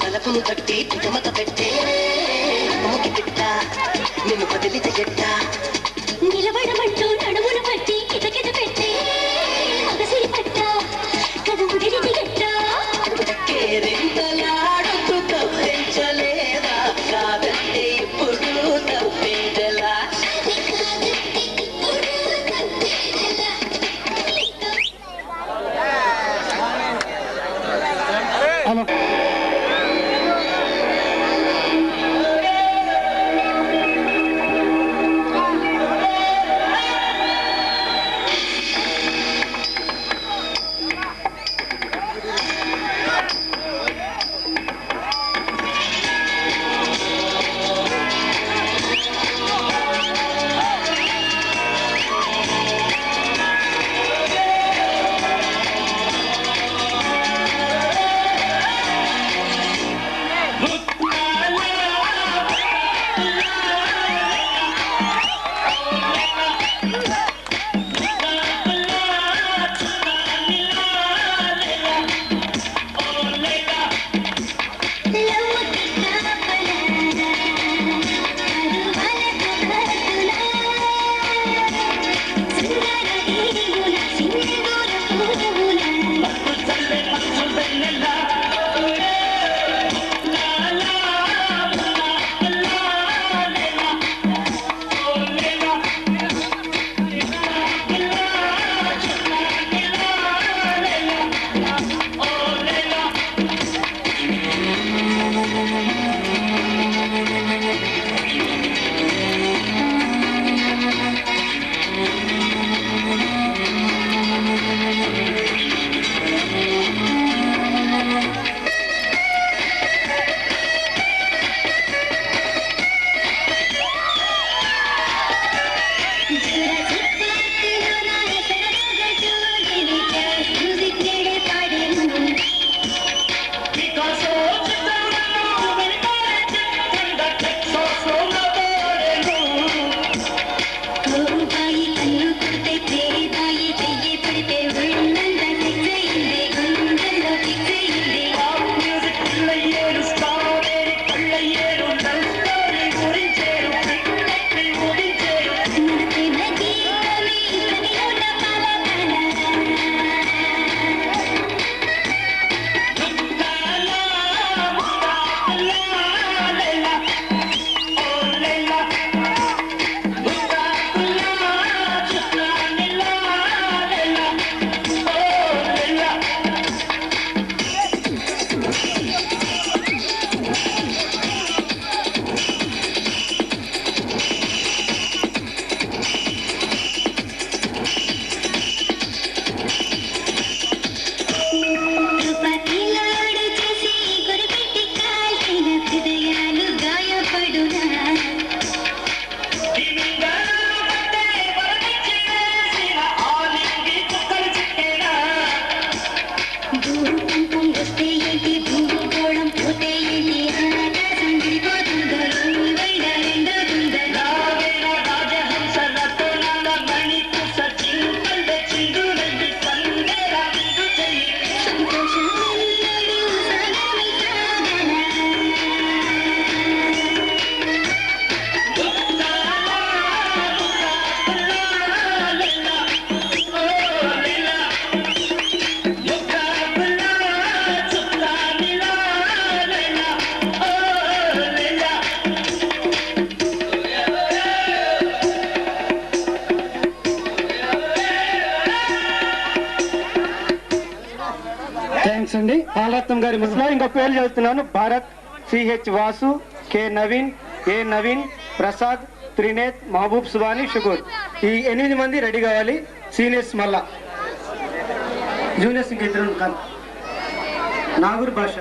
తలపును తట్టి పిటమత పెట్టే అమ్మకి పెట్ట నిన్ను బదిలిత ఎట్ట నిలబడమంటూ నడుమును పట్టి కిటకిట పెట్టే అగసిరి పట్ట కదువు గిరిది గట్ట కేరింతలాడుతూ తప్పించలేదా కాదంటే ఇప్పుడు తప్పించలా అండి బాలరత్నం గారి ముసులో ఇంకా పేర్లు చదువుతున్నాను. భారత్, సిహెచ్ వాసు, కె నవీన్, ఏ నవీన్, ప్రసాద్, త్రినేత్, మహబూబ్, సుబాని, షుగూర్. ఈ 8 మంది రెడీ కావాలి. సీనియర్స్ మళ్ళా జూనియర్స్ ఇంకా 2 కాదు. నాగూర్ భాష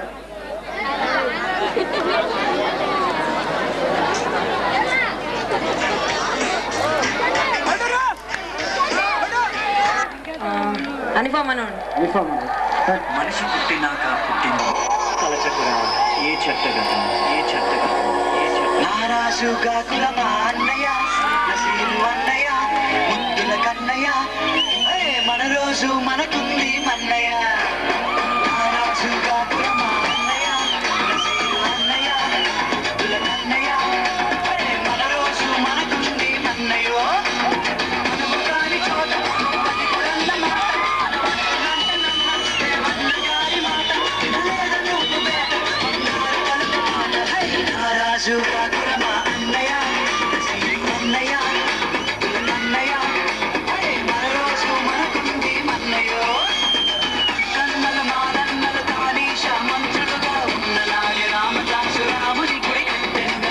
మనిషి పుట్టినాక పుట్టింది తలచకురా ఏ చెట్టగతం ఏ చెట్టగతం నారాజుగా కులమా అన్నయ్య నసీరు అన్నయ్య ముద్దుల కన్నయ్య మన రోజు మనకుంది మన్నయ్య నారాజుగా కులమా అన్నయ్య మహారాజు కాకురమ అన్నయ్య అన్నయ్య అన్నయ్య మన రోజు మనకుంది మన్నయ్యో కన్నల మారన్నల తానీష మంత్రులుగా ఉన్న నాయ రామదాసు రాముని గుడి కట్టెండ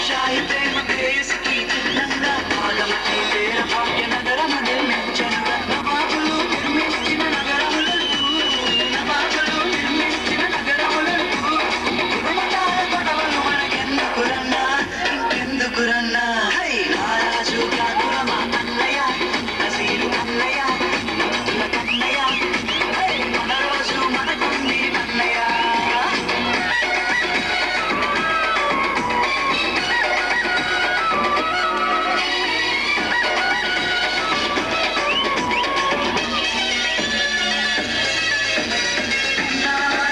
షాహి ప్రేమ దేశకి చిన్నంగా భాగమతి పేర భాగ్య నగరము నిర్మించండ నవాబులు నిర్మించిన నగరములకు నవాబులు నిర్మించిన నగరములకు కురుమతాల గొడవలు మనకెందుకురన్నా ఇంకెందుకురన్నా హై మహారాజు కాకురమ అన్నయ్య నసీరు అన్నయ్య కన్నయ్య హై మన రోజు మనకుంది అన్నయ్య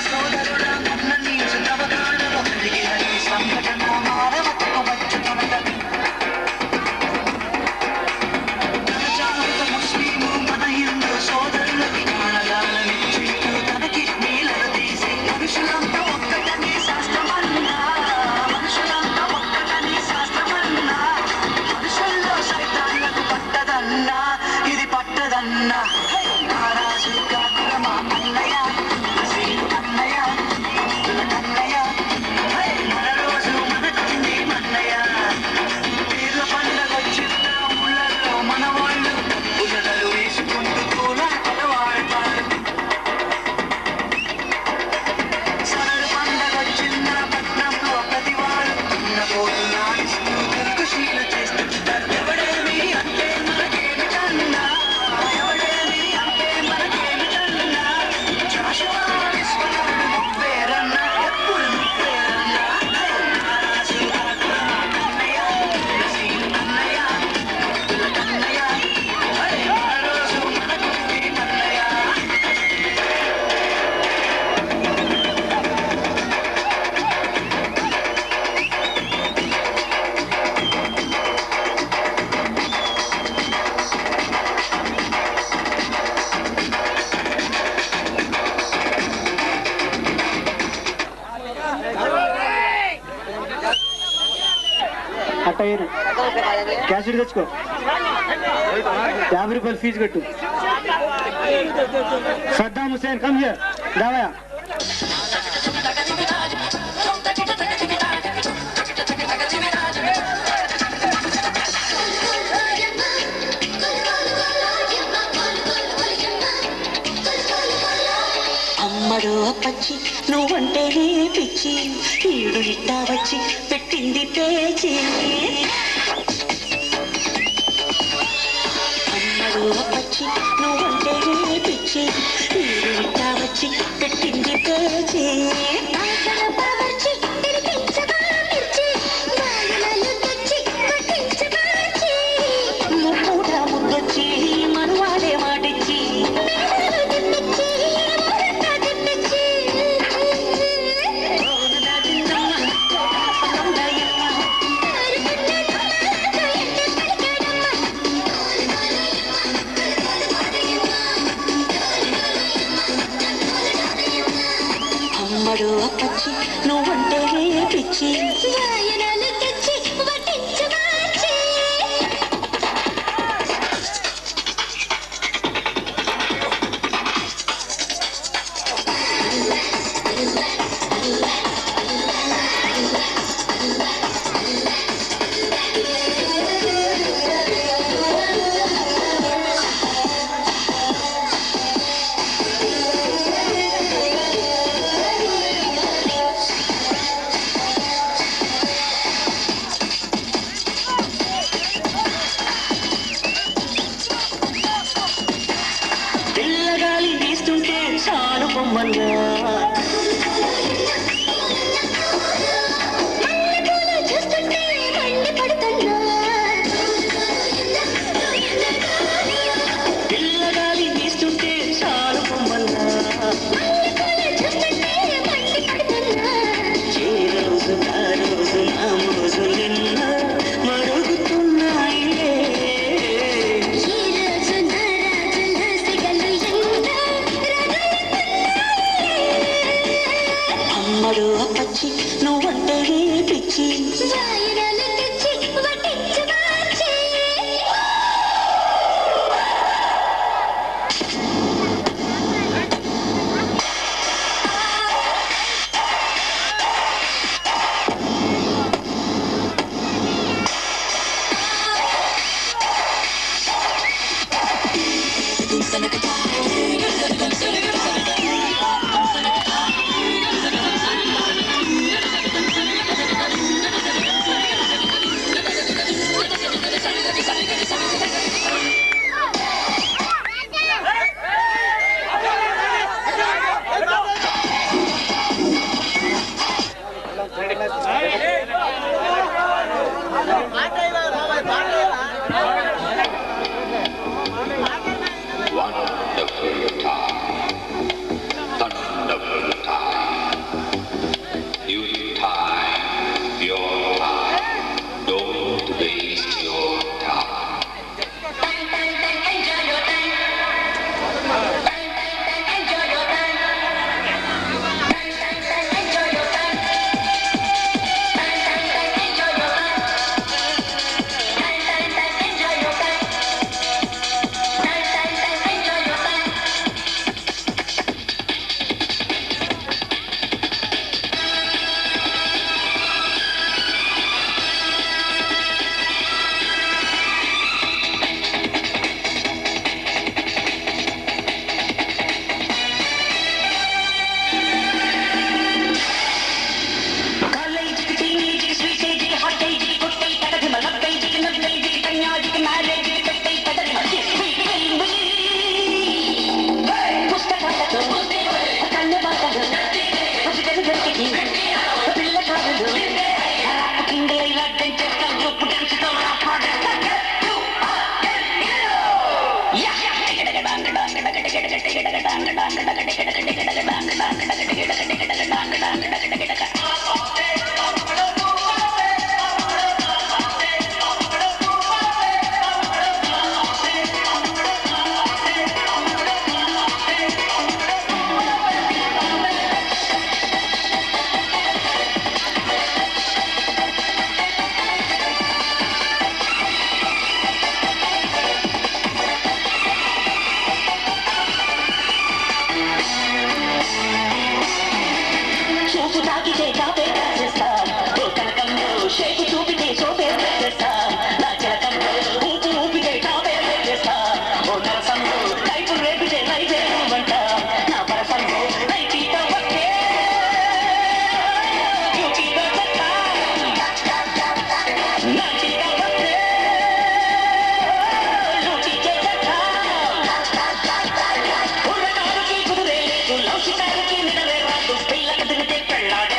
సోదరుడ మొన్న నీచు తవకాడలో కలిగిన ఈ సంఘటన మానవత్వ వచ్చుతున్నద ముస్లిము మన హిందూ సోదరులకి ప్రాణదానమిచ్చింటూ తన కిడ్నీలను తీసి మనుషులంతా ఒక్కటని శాస్త్రమన్నా మనుషులంతా ఒక్కటని శాస్త్రమన్నా మనుషుల్లో సైతాన్లకు పట్టదన్నా ఇది పట్టదన్నా హై మహారాజు కాకురమ అన్నయ్య నసీరు అన్నయ్య కన్నయ్య హై మన రోజు మనకుంది మన్నయ్య పీర్ల పండగొచ్చిందా ఊళ్ళల్లో మన వాళ్ళు పుజలు వేసుకుంటూ పూలాటలు ఆడతారు సరళ పండగొచ్చిందా పట్నంలో ప్రతి వారు ఉన్న పోటు నాడిస్తూ ఖుషీలు చేస్తుంటారు ఎవడేమి అంటే మనకేమిటన్నా ఎవడేమి అంటే మనకేమిటన్నా జాషువా విశ్వనాథుడు నువ్వేరన్నా ఎప్పుడు నువ్వేరన్నా హై మహారాజు కాకురమ అన్నయ్య నసీరు అన్నయ్య కన్నయ్య హై మన రోజు మనకుంది మన్నయ్య అట్టయ్యారు క్యాసెట్ తెచ్చుకో 50 రూపాయలు ఫీజు కట్టు సద్దాం హుసేన్ కమ్ హియర్ దావయా అమ్మడు అప్పచ్చి నువ్వంటేనే పిచ్చి ఈడు ఇట్టా వచ్చి పెట్టింది పేచి అమ్మడు అప్పచ్చి నువ్వంటేనే పిచ్చి ఈడు ఇట్టా వచ్చి పెట్టింది పేచి ముప్పూట ముద్దొచ్చి మనువాడే మాటిచ్చి అమ్మడు అప్పచ్చి నువ్వంటేనే పిచ్చి పిల్లగాలి వీస్తుంటే చాలు బొమ్మల్లా పిల్లగాలి వీస్తుంటే చాలు బొమ్మల్లా ఏ రోజు ఆ రోజు నా మోజు నిన్న మరుగుతున్నాయిలే ఈ రోజు నా రాజుల సిగలు ఎండ రగలుతున్నాయి వాడు అప్పచ్చి నువ్వంటే పిచ్చి వాయినాలు తెచ్చి వడ్డించు మార్చి పిల్లకి దిగితే పెళ్ళాడే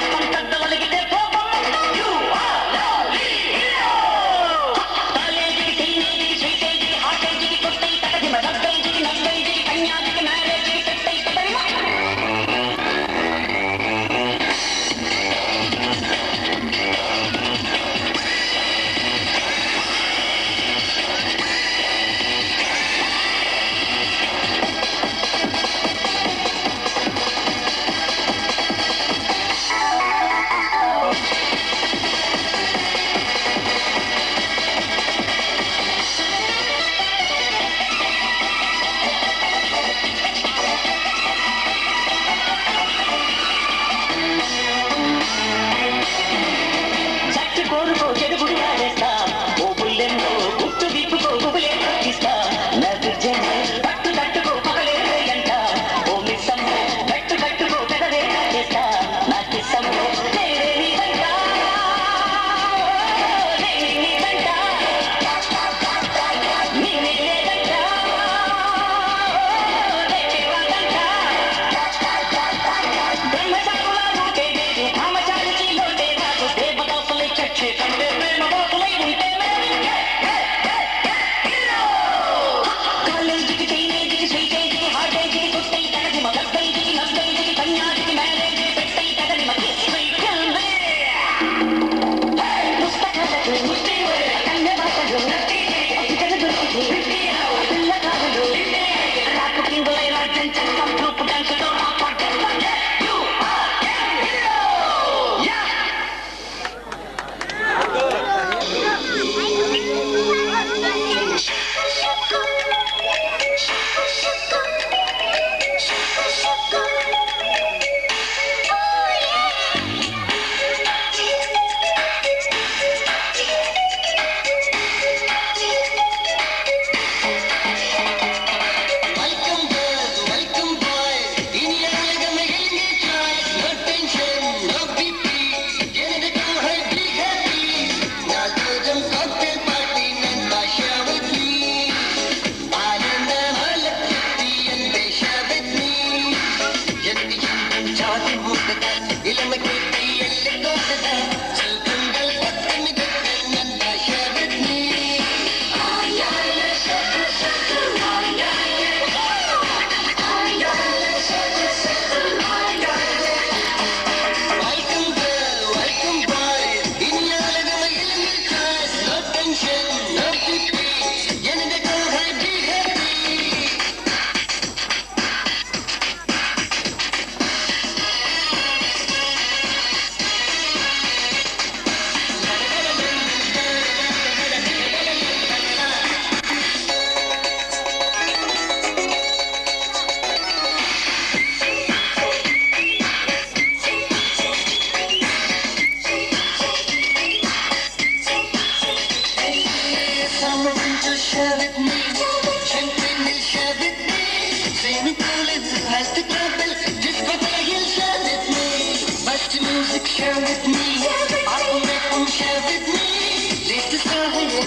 ಮುಟ್ಟದ ಇಳಮ ಕೈಯಲ್ಲಿ ತೋಟದ ಚಲ್ಕಂಗಲ್ ಪಕ್ಕನ ನನ್ನ ಶರತ್ನಿ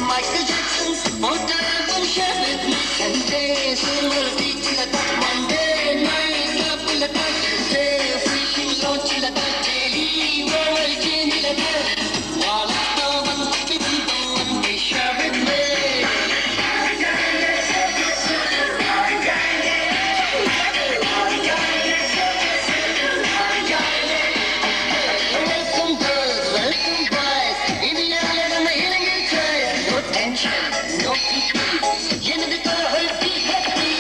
Michael Jackson, Motown, share with me. Sunday, silver beach, Monday night, couple of Tuesday, fishing launch, daily world change, while I'm one, they share with me. Welcome girls, welcome boys, India, my healing and choice. No tension, no pity. Yenadu ko happy happy.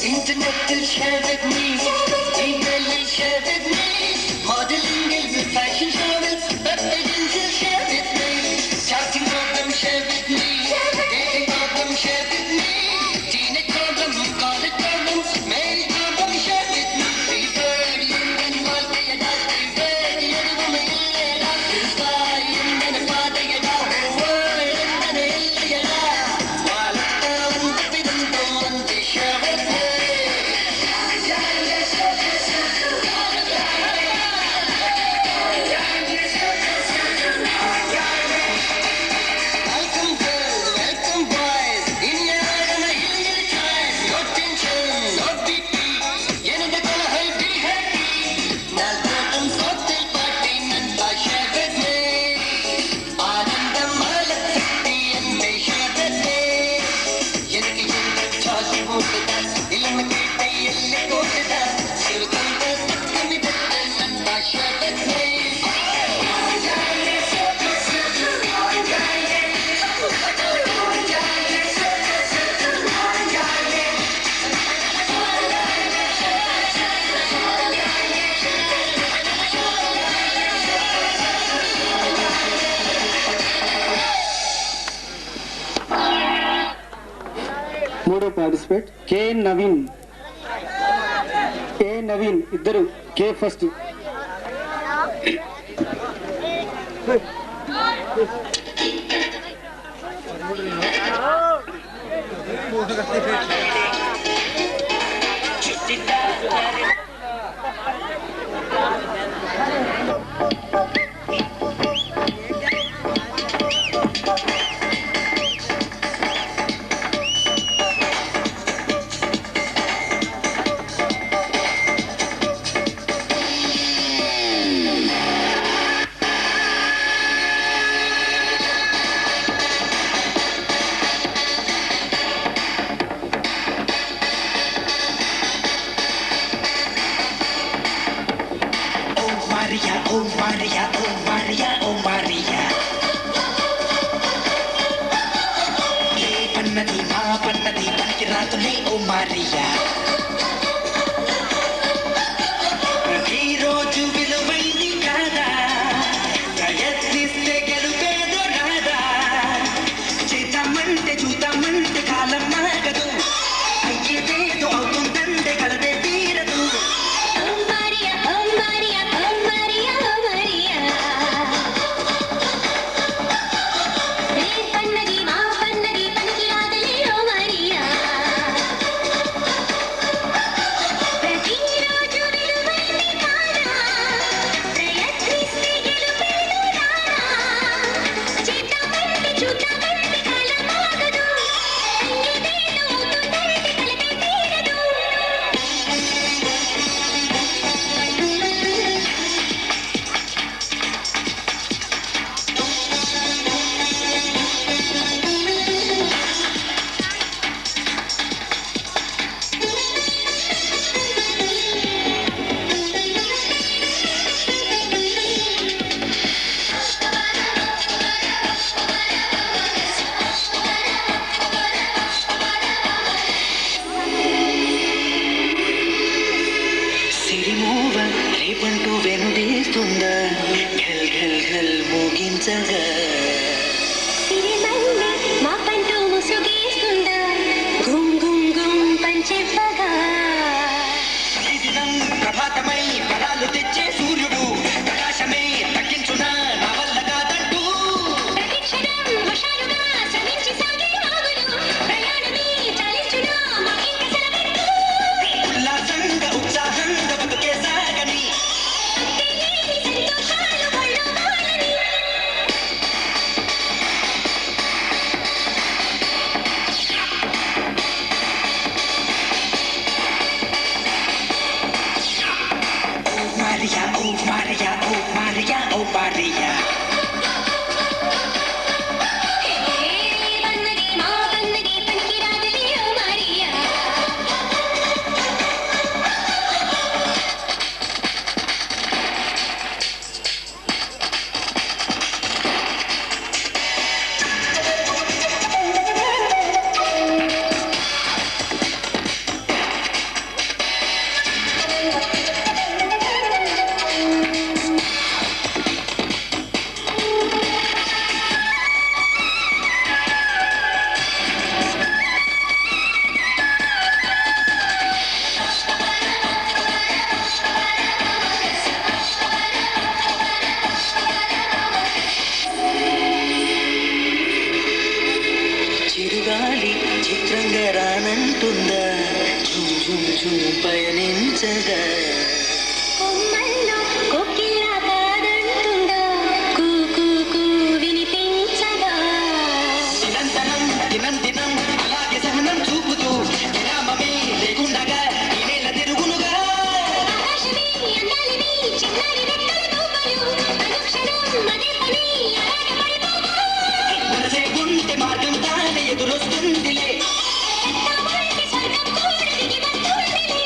Internet will share with me, email will share with me, modeling will fashion show will, packaging will share with me, chatting program share with me, dating program share with me, teenage program, college program, marriage program share with me. Preferred Indian வாழ்க்கையடா, preferred எதுவுமே இல்லையடா, sky என்னன்னு பாதையடா, world என்னன்னு இல்லையடா, வாழ்க்கை பிறந்தோம் வந்து share with me. Welcome girls, welcome boys, India, my healing choice. No tension, no BP, yenadu ko happy happy. Nalgotam hotel party nanta share with me. Anandam malakti enne share with me. Yenadu yendu chasu muttada, ilma keettai elle kottada, sirukanda sakkami datta nanta share with me. మూడో participate కే నవీన్, ఏ నవీన్ ఇద్దరు, కే first. గాలి చిత్రంగా రానంటుందా ఝుమ్ ఝుమ్ ఝుమ్ పయనించగా కొమ్మల్లో కోకిల కాదంటుందా కూ కూ కూ వినిపించగా నిరంతరం దినం దినం అలాగే సహనం చూపుతూ విరామమే లేకుండగా ఈ నేల తిరుగునుగా ఆకాశమే అందాలివి చిన్నారి రెక్కల తూపలు అనుక్షణం అదే పని అలాగే పడిపోగా మనసే ఉంటే మార్గం తానే ఎదురొస్తుందిలే ఎంతమంది స్వర్గం కూడా దిగి వస్తుందిలే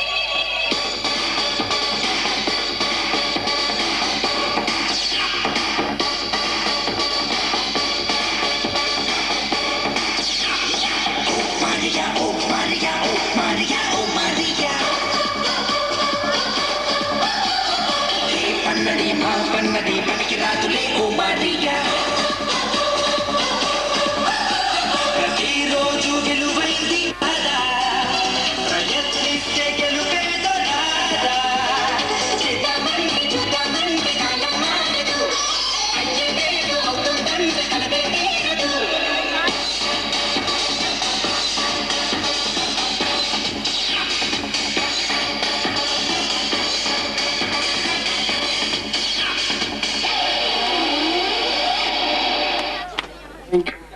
Maria, oh Maria, oh Maria, oh Maria. Hey పన్నది మా పన్నది పనికి రాదులే ఓ మారియా ప్రతిరోజు గెలువైంది కదా ప్రయత్నిస్తే గెలుపేదో రాదా చేద్దామంటే చూద్దామంటే కాలం మారదు అయ్యేదేదో అవుతుందంటే కలవే తీరదు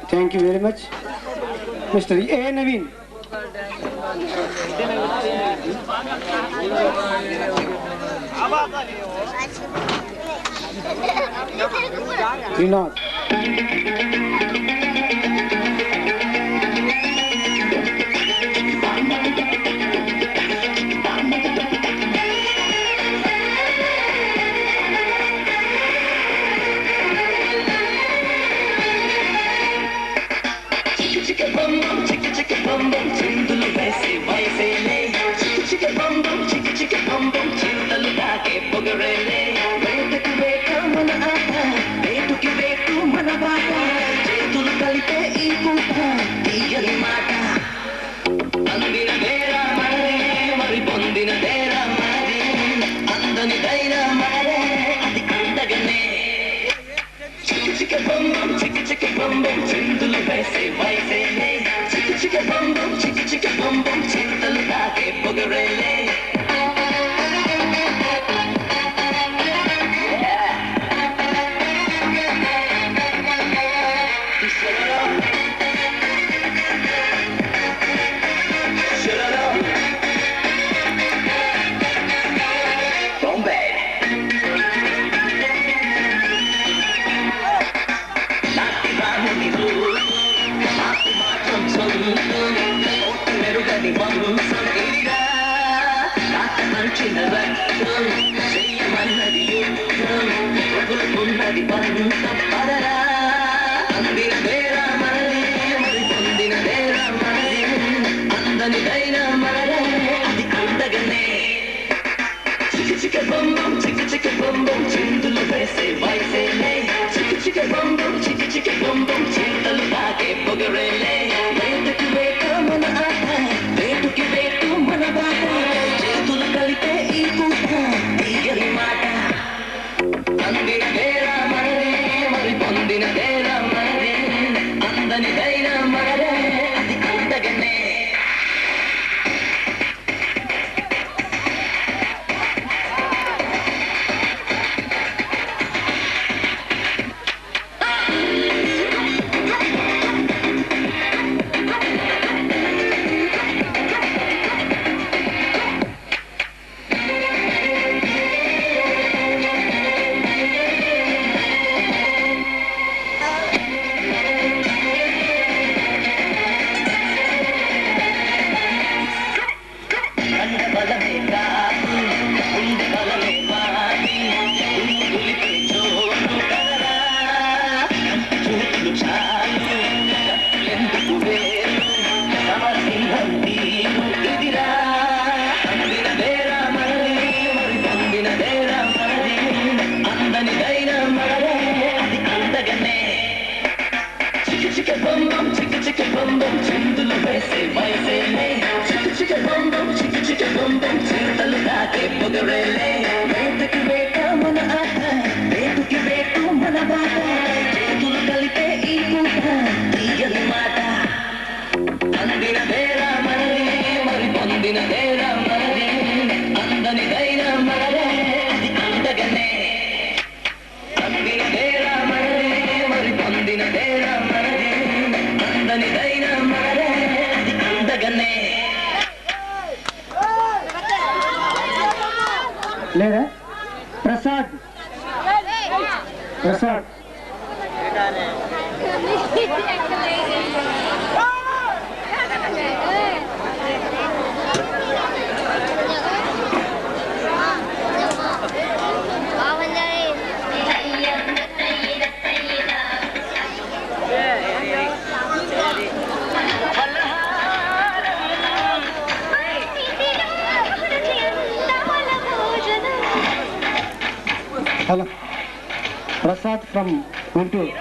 Thank you very much. Mr. A. Naveen. Rinath. Chicka bum bum, chicka bum bum, చిందులు వేసి వయసేలే chicka bum bum, chicka bum bum, చింతలు దాకే పొగరేలే వేటకు వేట మన ఆట వేటుకి వేటు మన బాట చేతులు కలిపే ఈ పూట తీయని మాట అందిన వేరా మరే మరి పొందిన వేరా మరే అందని దైరా మరే అది అందగనే Chicka bum bum, chicka bum bum, చిందులు వేసి వయసేలే chicka bum bum, chicka bum bum, చింతలు దాకే పొగరేలే Bombay. నాటి రాముని నాకు మాత్రం చదువు మెరుగని వంశం ఇదిగా నాట మంచిన రక్తం చెయ్యమన్నది యుద్ధం రగులుకున్నది వంశం పదరా అందిన వేరా మనది మరి పొందిన వేరా మనది అందని దైనా మనదే అది అందగనే Chicka bum bum, chicka bum bum, చిందులు వేసే వయసేలే chicka bum bum, chicka bum bum, చింతలు దాకే పొగరేలే వేటకి వేట మన ఆట వేటుకి వేటు మన బాట చేతులు కలిపే ఈ పూట తీయని మాట అందిన వేరా మనదే మరి పొందిన వేరా మనదే అందని దైనా మనదే అది అందగనే చిందులు వేసే వయసేలే chicka bum bum, chicka bum bum, చింతలు దాకే పొగరేలే వేటకి వేట మన ఆట వేటుకి వేటు మన బాట చేతులు కలిపే ఈ పూట తీయని మాట తెల్లనిదైన మగలే అందగనే లేదా Prasad Prasad hello Prasad from Guntur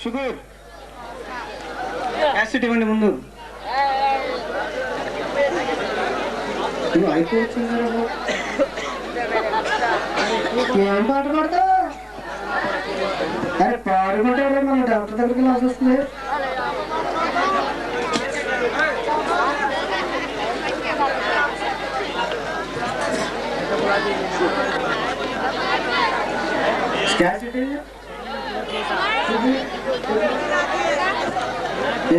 sugar acid ఇవ్వండి ముందు. అయిపోవచ్చు. ఏం పాట పాడతా? అరే పాడుకుంటారు, మన డాక్టర్ దగ్గరికి లాస్ వస్తుంది.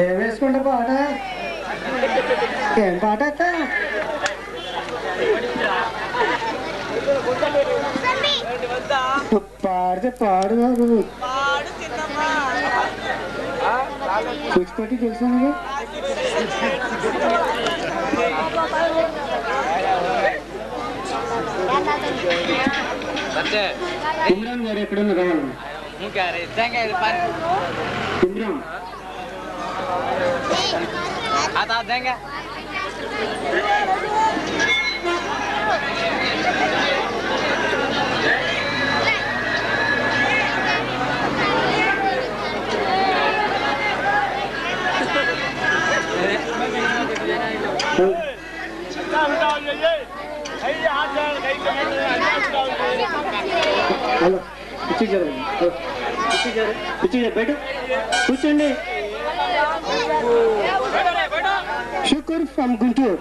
ఏం వేసుకుంటా పాట? ఏం పాట అత్తా? పాడితే పాడు కాదు, కూచిపట్టి తెలుసా నీకు? ఇమ్రాన్ గారు ఎక్కడున్నా కావాలి? ఇమ్రాన్ హలో పిచ్చి బయట కూర్చోండి. షుకర్ ఫ్రమ్ గుంటూరు.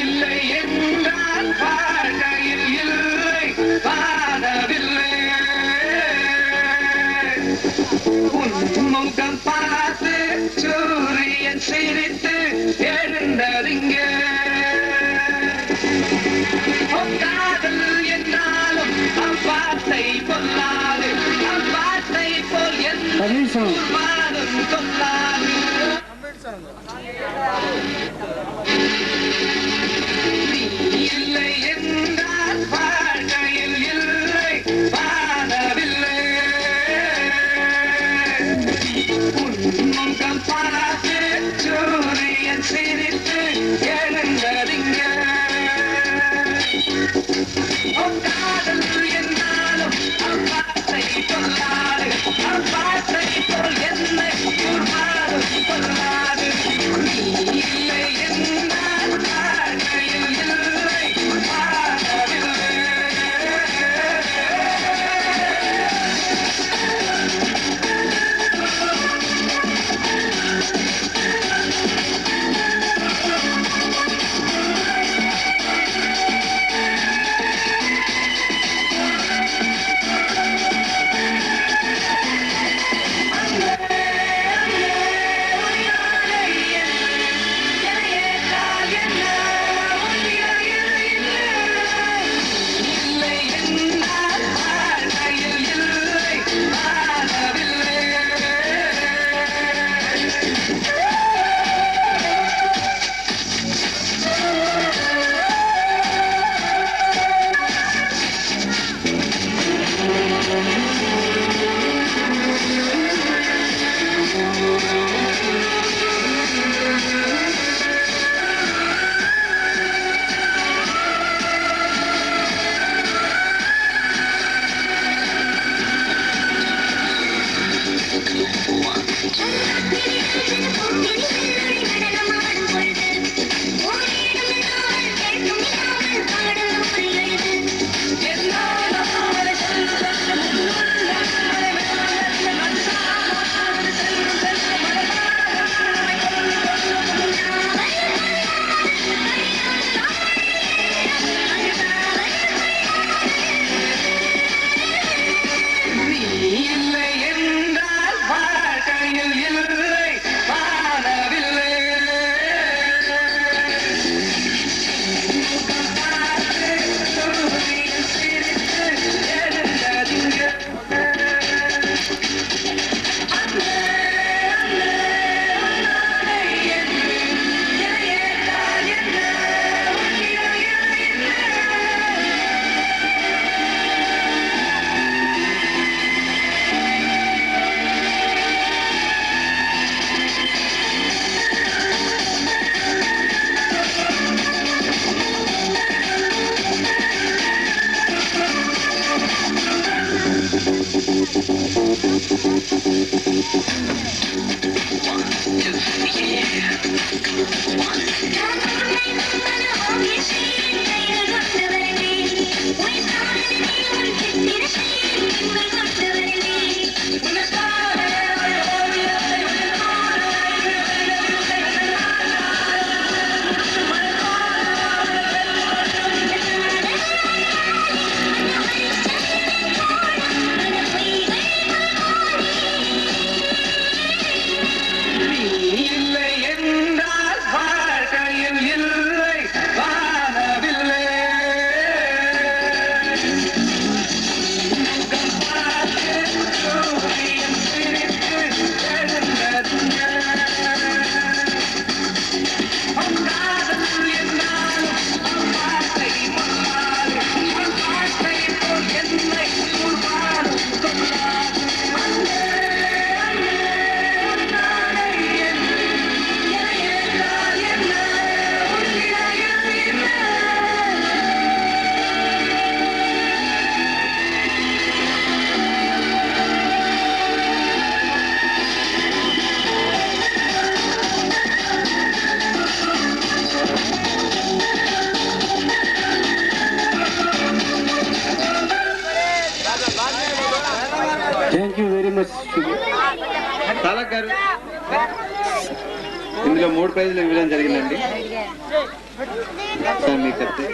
இல்லை என்றால் வாழ்க்கையில் இல்லை வாழவில்லை. உன்முகம் பார்த்து சூரியன் சிரித்து எழுந்தறிங்கே. காதல் என்றாலும் அவ்வார்த்தை பொல்லாது, அவ்வார்த்தை போல் என்னாலும் கொல்லாது. இல்லை என்றால் வாழ்க்கையில் இல்லை வாழவில்லை. உன்முகம் பார்த்து சூரியன் சிரித்து எழுந்தறிங்க. காதல் என்றாலும் அவ்வார்த்தை பொல்லாது, அவ்வார்த்தை போல் థ్యాంక్ యూ వెరీ మచ్. తాలక్ గారు, ఇందులో 3 ప్రైజులు ఇవ్వడం జరిగిందండి. సార్ మీకు చెప్తే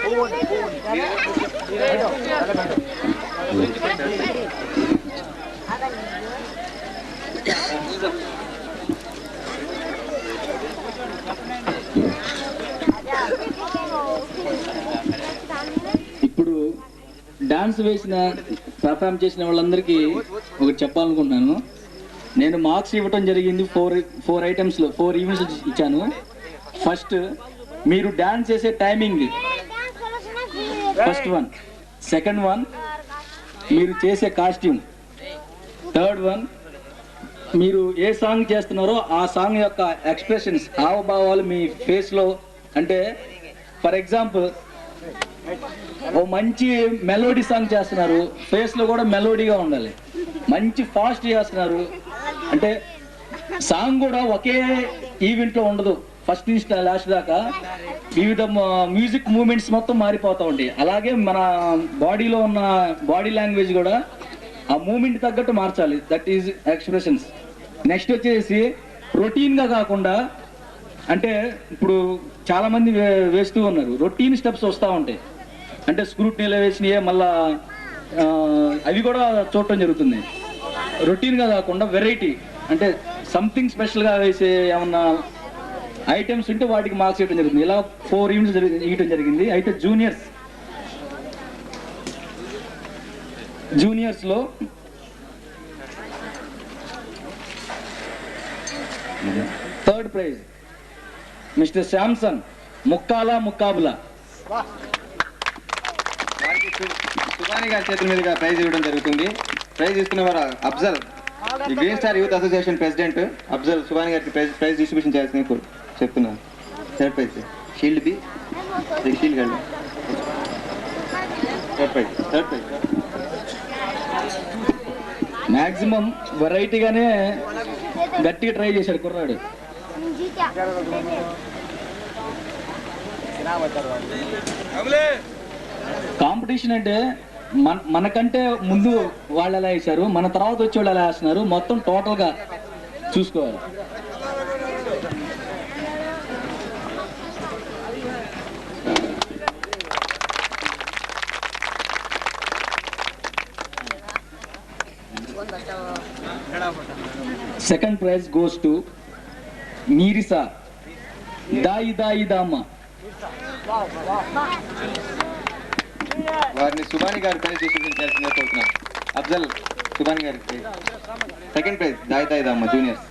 ఇప్పుడు డాన్స్ వేసిన పర్ఫామ్ చేసిన వాళ్ళందరికీ ఒకటి చెప్పాలనుకుంటున్నాను. నేను మార్క్స్ ఇవ్వటం జరిగింది 4 ఐటమ్స్లో 4 ఈవెంట్స్ ఇచ్చాను. ఫస్ట్ మీరు డాన్స్ చేసే timing, first one. Second one మీరు చేసే కాస్ట్యూమ్. థర్డ్ వన్ మీరు ఏ సాంగ్ చేస్తున్నారో ఆ సాంగ్ యొక్క ఎక్స్ప్రెషన్స్, హావభావాలు మీ ఫేస్లో. అంటే ఫర్ ఎగ్జాంపుల్ ఓ మంచి మెలోడీ సాంగ్ చేస్తున్నారు, ఫేస్లో కూడా మెలోడీగా ఉండాలి. మంచి ఫాస్ట్ చేస్తున్నారు అంటే సాంగ్ కూడా ఒకే ఈవెంట్లో ఉండదు, ఫస్ట్ నుంచి లాస్ట్ దాకా వివిధ మ్యూజిక్ మూమెంట్స్ మొత్తం మారిపోతూ ఉంటాయి. అలాగే మన బాడీలో ఉన్న బాడీ లాంగ్వేజ్ కూడా ఆ మూమెంట్ తగ్గట్టు మార్చాలి. That is expressions. నెక్స్ట్ వచ్చేసి రొటీన్గా కాకుండా, అంటే ఇప్పుడు చాలా మంది వేస్తూ ఉన్నారు, రొటీన్ స్టెప్స్ వస్తూ ఉంటాయి. అంటే స్క్రూట్నీలో వేసినయే మళ్ళా అవి కూడా చూడటం జరుగుతుంది. రొటీన్గా కాకుండా వెరైటీ, అంటే సంథింగ్ స్పెషల్గా వేసే ఏమన్నా ఐటమ్స్ ఉంటే వాటికి మార్క్స్ ఇవ్వడం జరుగుతుంది. ఇలా 4 ఈవెంట్స్ ఇవ్వడం జరిగింది. అయితే జూనియర్స్లో థర్డ్ ప్రైజ్ మిస్టర్ శాంసన్ ముక్కాబులా. సుబాని గారి చేతుల మీదుగా ప్రైజ్ ఇవ్వడం జరుగుతుంది. ప్రైజ్ ఇస్తున్న వారు అఫ్జల్, ఈ green star youth association president Afzal Subani గారికి ప్రైజ్ డిస్ట్రిబ్యూషన్ చేయాల్సింది చెప్తున్నాను. థర్డ్ ప్రైజ్ షీల్డ్ బి, షీల్డ్ గడ్. థర్డ్ ప్రైజ్ మ్యాక్సిమం వెరైటీగానే గట్టిగా ట్రై చేశాడు కుర్రాడు. కాంపిటీషన్ అంటే మనకంటే ముందు వాళ్ళు ఎలా వేశారు, మన తర్వాత వచ్చే వాళ్ళు ఎలా వేస్తున్నారు, మొత్తం టోటల్గా చూసుకోవాలి. సెకండ్ ప్రైజ్ గోస్ టు నీరిసా దాయి దామ్మ. వారిని సుబాని గారి ప్రైజ్ డిస్ట్రిబ్యూషన్ చేయాల్సిందే కోరుతున్నాను. అఫ్జల్ సుబాని గారికి సెకండ్ ప్రైజ్ దాయి దామ్మ జూనియర్స్.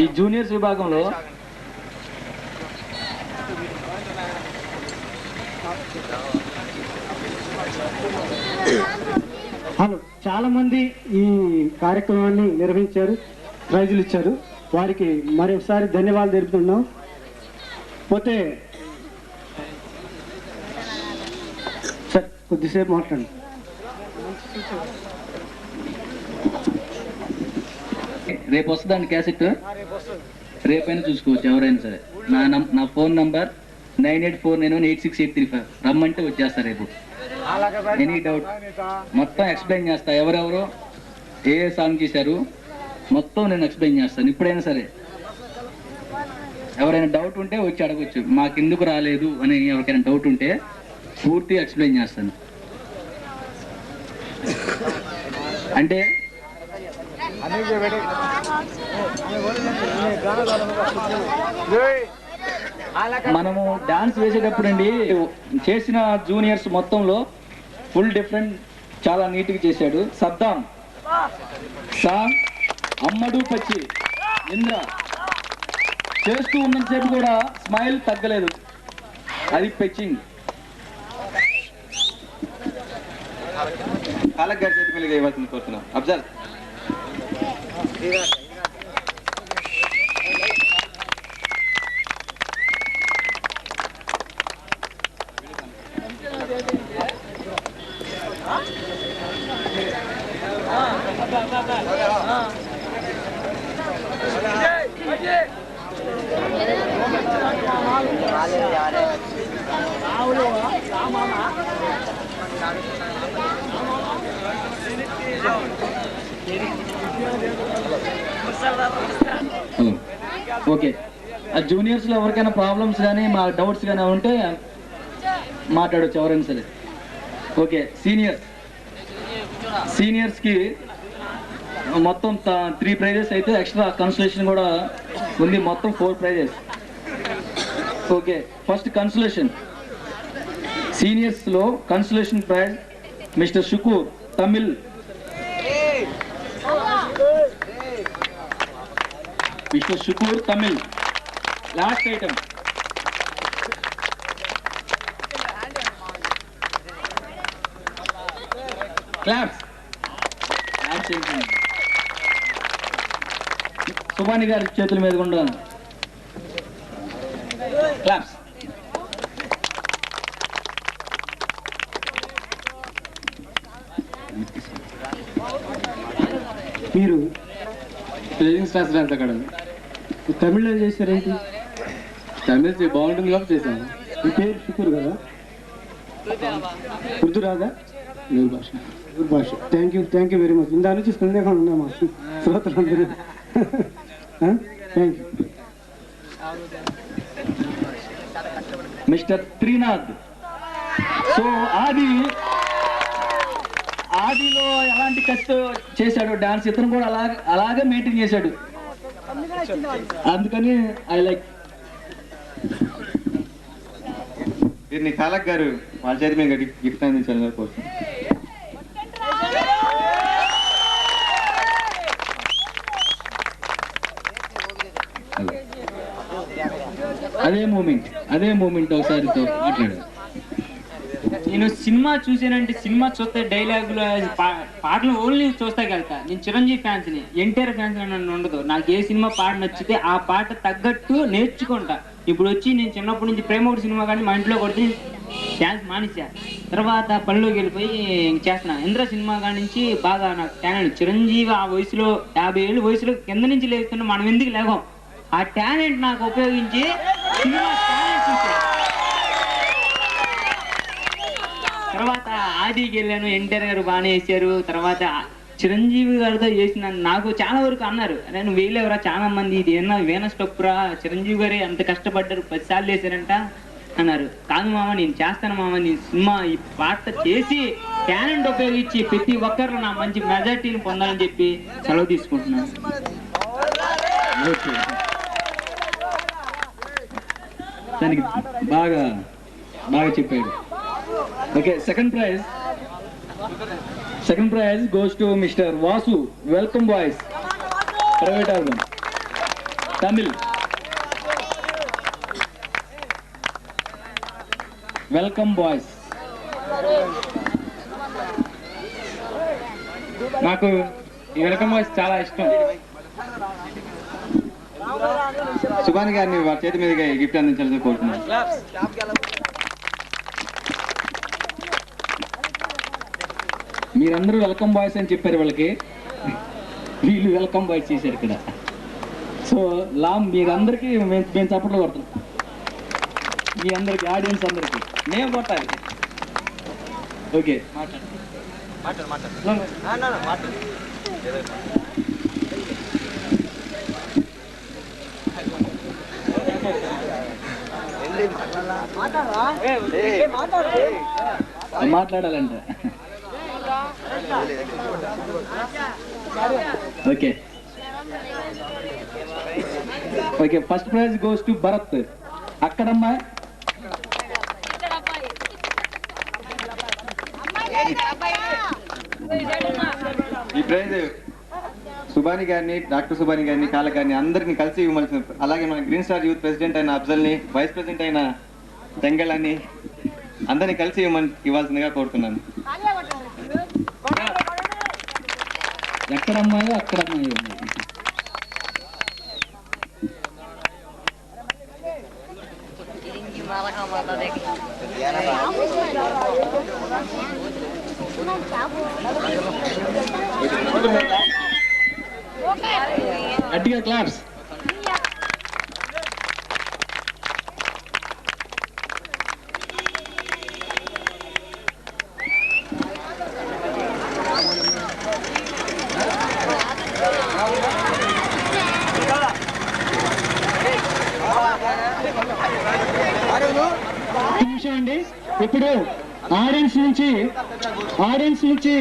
ఈ జూనియర్స్ విభాగంలో చాలా మంది ఈ కార్యక్రమాన్ని నిర్వహించారు, ప్రైజులు ఇచ్చారు. వారికి మరొకసారి ధన్యవాదాలు తెలుపుతున్నాం. పోతే సార్ కొద్దిసేపు మాట్లాడండి. రేపు వస్తుందండి క్యాసెట్, రేపైనా చూసుకోవచ్చు ఎవరైనా సరే. నా ఫోన్ నంబర్ 9849186835. రమ్మంటే వచ్చేస్తా రేపు. ఎనీ డౌట్ మొత్తం ఎక్స్ప్లెయిన్ చేస్తా, ఎవరెవరు ఏ సాంగ్ చేశారు మొత్తం నేను ఎక్స్ప్లెయిన్ చేస్తాను. ఇప్పుడైనా సరే ఎవరైనా డౌట్ ఉంటే వచ్చి అడగొచ్చు, మాకెందుకు రాలేదు అని ఎవరికైనా డౌట్ ఉంటే పూర్తి ఎక్స్ప్లెయిన్ చేస్తాను. అంటే మనము డాన్స్ వేసేటప్పుడు అండి చేసిన జూనియర్స్ మొత్తంలో ఫుల్ డిఫరెంట్, చాలా నీట్గా చేశాడు. సద్దాం సాంగ్, అమ్మడు పచ్చి, ఇంద్ర చేస్తూ ఉన్నంతసేపు కూడా స్మైల్ తగ్గలేదు, అది పెచ్చింగ్. కాలక్ గారి చేతి మీద ఇవ్వాల్సింది కోరుతున్నాం. అబ్జర్వ్. ఓకే, ఆ జూనియర్స్ లో ఎవరికైనా ప్రాబ్లమ్స్ కానీ మా డౌట్స్ కానీ ఉంటే మాట్లాడవచ్చు ఎవరైనా సరే. ఓకే, సీనియర్స్ కి మొత్తం 3 ప్రైజెస్ అయితే ఎక్స్ట్రా కన్సలేషన్ కూడా ఉంది, మొత్తం 4 prizes. Okay, first consolation seniors లో consolation prize mister Shukoor Tamil. Mister Shukoor Tamil last item. Claps. Subani గారి చేతుల మీద కూడా క్లాప్స్. మీరు ట్రైనింగ్ స్టార్స్ డాన్స్ అక్కడ తమిళ్లో చేశారేంటి? తమిళ్ బాగుంటుంది కాబట్టి చేశాను. మీ పేరు షుకూర్ కదా? ఉర్దూ రాదా? ఉర్దూ భాష. Thank you very much. ఇందా నుంచి సందేహం ఉన్నా మా శ్రోతలందరూ. Thank you. Mister Trinath. So ఆదిలో ఎలాంటి కష్టం చేశాడు డాన్స్, ఇతను కూడా అలాగే మెయింటైన్ చేశాడు. అందుకని ఐ లైక్. వీరిని కాలక్ గారు వాళ్ళ చేతి మీద గిఫ్ట్ అందించాలని కోసం. అదే మూమెంట్ ఒకసారితో మాట్లాడు. నేను సినిమా చూసానంటే సినిమా చూస్తే డైలాగులు పాటలు ఓన్లీ చూస్తాకెళ్తా. నేను చిరంజీవి ఫ్యాన్స్ని, ఎన్టీఆర్ ఫ్యాన్స్ నన్ను ఉండదు. నాకు ఏ సినిమా పాట నచ్చితే ఆ పాట తగ్గట్టు నేర్చుకుంటా. ఇప్పుడు వచ్చి నేను చిన్నప్పటి నుంచి ప్రేమోడు సినిమా కానీ మా ఇంట్లో కొడితే డ్యాన్స్ మానేసా. తర్వాత పనిలోకి వెళ్ళిపోయి చేస్తున్నా. ఇంద్ర సినిమా కాడి నుంచి బాగా నాకు టాలెంట్. చిరంజీవి ఆ వయసులో 50 ఏళ్ళ వయసులో కింద నుంచి లేస్తున్నా, మనం ఎందుకు లేవం? ఆ టాలెంట్ నాకు ఉపయోగించి సినిమా టాలెంట్ చూసా. తర్వాత ఆదికి వెళ్ళాను, ఎన్టీఆర్ గారు బాగానే వేసారు. తర్వాత చిరంజీవి గారితో చేసిన నాకు చాలా వరకు అన్నారు, నేను వేయలేవరా చాలా మంది, ఇది ఏమన్నా వేన స్టొప్పురా, చిరంజీవి గారే అంత కష్టపడ్డారు 10 సార్లు వేసారంట అన్నారు. కాదు మామ, నేను చేస్తాను మామ, నేను సినిమా ఈ పాట చేసి టాలెంట్ ఉపయోగించి ప్రతి ఒక్కరు నా మంచి మెజార్టీని పొందాలని చెప్పి సెలవు తీసుకుంటున్నాను. దానికి బాగా చెప్పాడు. Okay, second prize goes to mister Vasu. Welcome boys, private album Tamil. Welcome boys. నాకు ఈ వెల్కమ్ బాయ్స్ చాలా ఇష్టం. సుభాని గారిని వారి చేతి మీదుగా ఈ గిఫ్ట్ అందించాలని కోరుతున్నాను. మీరందరూ వెల్కమ్ బాయ్స్ అని చెప్పారు వాళ్ళకి, వీళ్ళు వెల్కమ్ బాయ్స్ చేశారు ఇక్కడ. సో మీరందరికీ మేము చప్పట్లు కొడుతున్నాం, మీ అందరికి ఆడియన్స్ అందరికి మేము కొట్టాలి. ఓకే మాట్లాడాలంట. Okay okay, first prize goes to Bharat. అక్కడమ్మా ఈ ప్రైజ్ సుభాని గారిని, డాక్టర్ సుభాని గారిని, కాళ్ళ గారిని అందరినీ కలిసి ఇవ్వవలసిన, అలాగే మన గ్రీన్ స్టార్ యూత్ ప్రెసిడెంట్ అయిన అఫ్జల్ని, వైస్ ప్రెసిడెంట్ అయిన తెంగళ్ళని అందరినీ కలిసి ఇవ్వాల్సిందిగా కోరుతున్నాను. ఎక్కడమ్మాయో అక్కడమ్మాయో. గట్టిగా క్లాప్స్. నిమిషం అండి. ఇప్పుడు ఆడియన్స్ నుంచి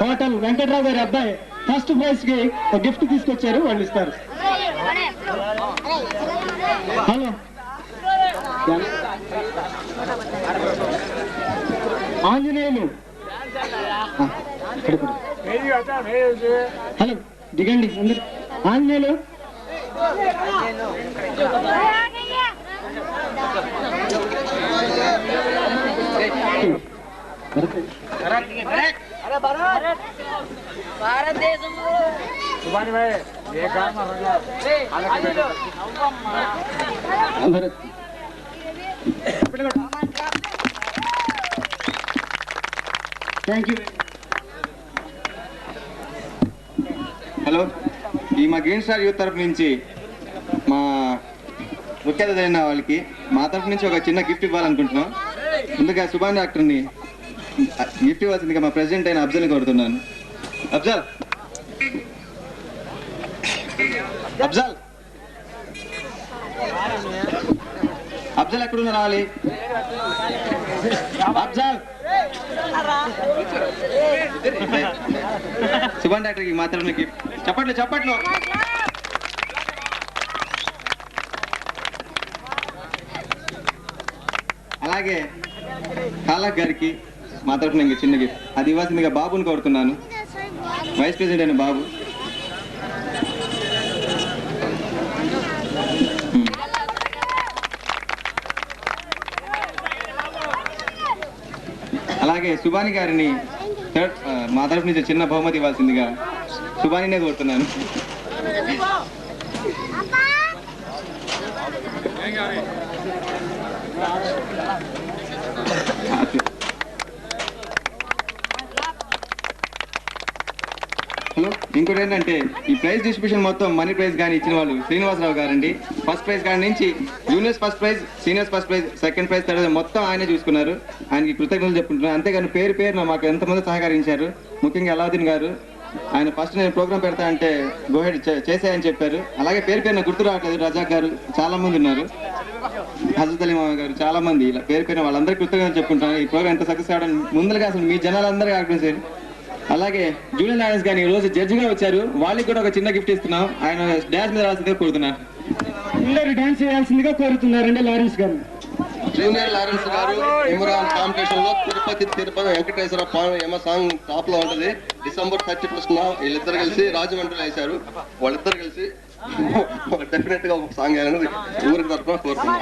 హోటల్ వెంకట్రావు గారి అబ్బాయి ఫస్ట్ ప్రైజ్ కి ఒక గిఫ్ట్ తీసుకొచ్చారు, వాళ్ళు ఇస్తారు. హలో ఆంజనేయులు, హలో దిగండి అందరు. Anjaneyulu thank you. హలో, ఈ మా గ్రీన్ స్టార్ యూత్ తరఫు నుంచి మా ముఖ్య అతిథి అయిన వాళ్ళకి మా తరఫు నుంచి ఒక చిన్న గిఫ్ట్ ఇవ్వాలనుకుంటున్నాం. ముందుగా సుభాని డాక్టర్ని గిఫ్ట్ ఇవ్వాల్సిందిగా మా ప్రెసిడెంట్ అయిన అఫ్జల్ని కోరుతున్నాను. అఫ్జల్ అఫ్జల్ అఫ్జల్ ఎక్కడున్నా రావాలి. అఫ్జల్ సుభాన్ డాక్టర్కి మా తరఫున గిఫ్ట్. చప్పట్లు. అలాగే కాలక్ గారికి మా తరఫున ఇంకా చిన్న గిఫ్ట్, అది ఇవ్వాల్సిందిగా బాబుని కోరుతున్నాను. వైస్ ప్రెసిడెంట్ అయిన బాబు. అలాగే సుభాని గారిని మా తరఫు నుంచి చిన్న బహుమతి ఇవ్వాల్సిందిగా సుభానినే కోరుతున్నాను. హలో, ఇంకోటి ఏంటంటే ఈ ప్రైజ్ డిస్ట్రిబ్యూషన్ మొత్తం మనీ ప్రైజ్ కానీ ఇచ్చిన వాళ్ళు శ్రీనివాసరావు గారండి. ఫస్ట్ ప్రైజ్ కానీ నుంచి juniors first prize, seniors first prize, second prize, third మొత్తం ఆయనే చూసుకున్నారు. ఆయనకి కృతజ్ఞతలు చెప్పుకుంటున్నాను. అంతేగాని పేరున మాకు ఎంతమంది సహకరించారు. ముఖ్యంగా అలావుద్దీన్ గారు, ఆయన ఫస్ట్ నేను ప్రోగ్రామ్ పెడతా అంటే గోహెడ్ చేసేయని చెప్పారు. అలాగే పేరున గుర్తు రావట్లేదు రజాక్ గారు, చాలా మంది ఉన్నారు. హజరత్ అలీ మామ గారు, చాలా మంది ఇలా పేరున వాళ్ళందరికీ కృతజ్ఞతలు చెప్పుకుంటాను. ఈ ప్రోగ్రామ్ ఎంత సక్సెస్ అవడం ముందుగా అసలు మీ జనాలందరికీ ఆర్గనైజ్. అలాగే జూనియర్ లారెన్స్ గారిని ఈ రోజు జడ్జిగా వచ్చారు, వాళ్ళకి కూడా ఒక చిన్న గిఫ్ట్ ఇస్తున్నాం. ఆయన డాన్స్ మీద రావాల్సిందిగా కోరుతున్నారు. అందరు డాన్స్ చేయాల్సిందిగా కోరుతున్నారండి లారెన్స్ గారు. జూనియర్ లారెన్స్ గారు ఇమ్రాన్ కాంపిటీషన్ లో తిరుపతి వెంకటేశ్వర ఏమో సాంగ్ టాప్ లో ఉంటది. December 31st వీళ్ళిద్దరు కలిసి రాజమండ్రిలో వేశారు. వాళ్ళిద్దరు కలిసి డెఫినెట్ గా ఒక సాంగ్ వేయాలని ఊరికి తరఫున కోరుతున్నాం.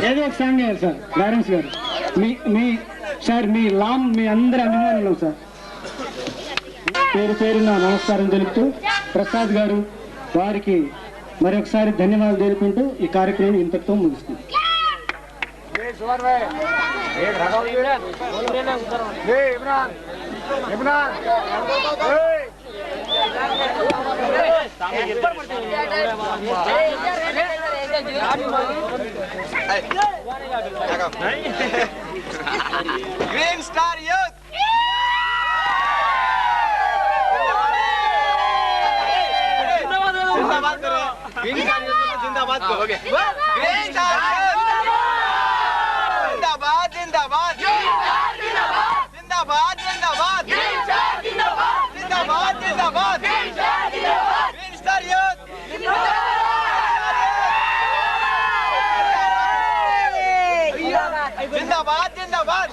ఏదో ఒక సాంగ్ వేయాలి సార్ లారెన్స్ గారు. మీ సార్ మీ అందరి అభిమానులు సార్ పేరు పేరున నమస్కారం తెలుపుతూ ప్రసాద్ గారు వారికి మరొకసారి ధన్యవాదాలు తెలుపుకుంటూ ఈ కార్యక్రమం ఇంతటితో ముగిస్తుంది. గ్రీన్ స్టార్ యూత్ जिंदाबाद करो ओके ग्रीन स्टार जिंदाबाद जिंदाबाद जिंदाबाद जिंदाबाद जिंदाबाद जिंदाबाद ग्रीन स्टार यूथ जिंदाबाद जिंदाबाद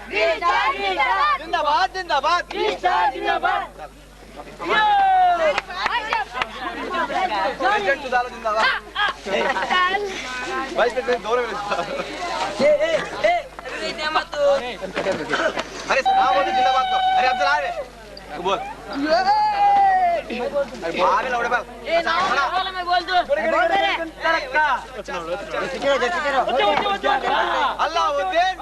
जिंदाबाद जिंदाबाद प्रेसिडेंट दादा जिंदाबाद वाइस प्रेसिडेंट गौरव अरे बोल जिंदाबाद को अरे अफजल आ रे बोल अरे आगे लौड़े बाल मैं बोल दो अल्लाहुद्दीन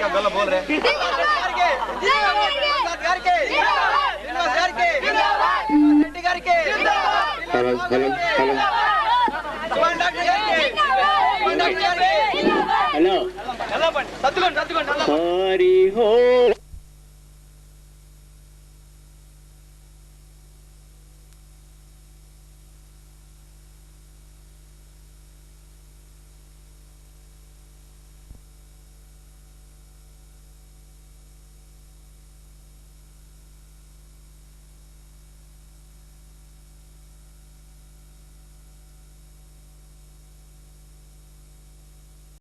जिंदाबाद बोल रहे హలో హరి హో